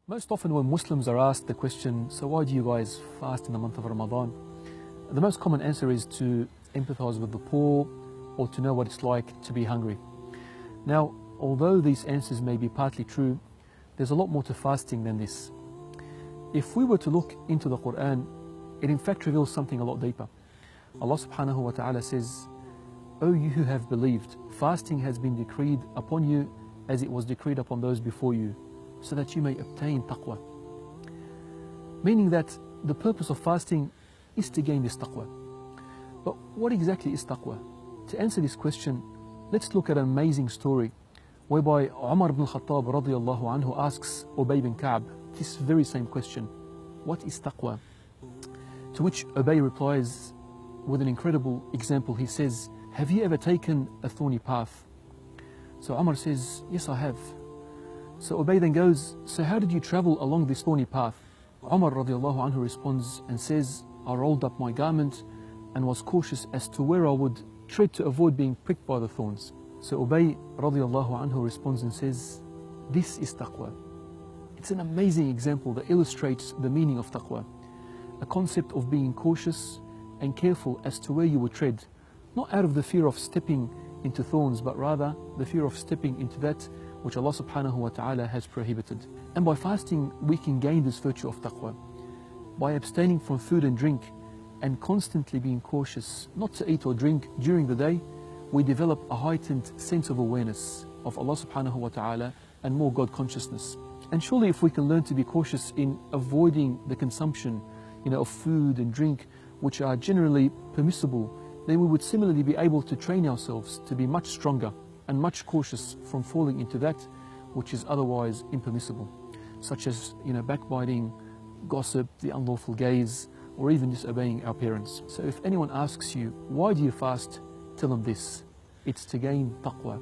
Most often when Muslims are asked the question, so why do you guys fast in the month of Ramadan? The most common answer is to empathize with the poor or to know what it's like to be hungry. Now, although these answers may be partly true, there's a lot more to fasting than this. If we were to look into the Quran, it in fact reveals something a lot deeper. Allah subhanahu wa ta'ala says, O you who have believed, fasting has been decreed upon you as it was decreed upon those before you, so that you may obtain taqwa. Meaning that the purpose of fasting is to gain this taqwa. But what exactly is taqwa? To answer this question, let's look at an amazing story whereby Umar ibn al-Khattab radiyallahu anhu asks Ubay bin Ka'b this very same question. What is taqwa? To which Ubay replies with an incredible example. He says, have you ever taken a thorny path? So Umar says, yes, I have. So Ubay then goes, so how did you travel along this thorny path? Umar radiallahu anhu responds and says, I rolled up my garment and was cautious as to where I would tread to avoid being pricked by the thorns. So Ubay radiallahu anhu responds and says, this is taqwa. It's an amazing example that illustrates the meaning of taqwa. A concept of being cautious and careful as to where you would tread, not out of the fear of stepping into thorns, but rather the fear of stepping into that which Allah subhanahu wa ta'ala has prohibited. And by fasting, we can gain this virtue of taqwa. By abstaining from food and drink and constantly being cautious not to eat or drink during the day, we develop a heightened sense of awareness of Allah subhanahu wa ta'ala and more God consciousness. And surely if we can learn to be cautious in avoiding the consumption of food and drink which are generally permissible, then we would similarly be able to train ourselves to be much stronger and much cautious from falling into that which is otherwise impermissible, such as backbiting, gossip, the unlawful gaze, or even disobeying our parents. So if anyone asks you, why do you fast? Tell them this, it's to gain taqwa.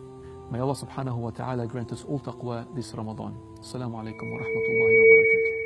May Allah subhanahu wa ta'ala grant us all taqwa this Ramadan. Assalamu alaikum wa rahmatullahi wa barakatuh.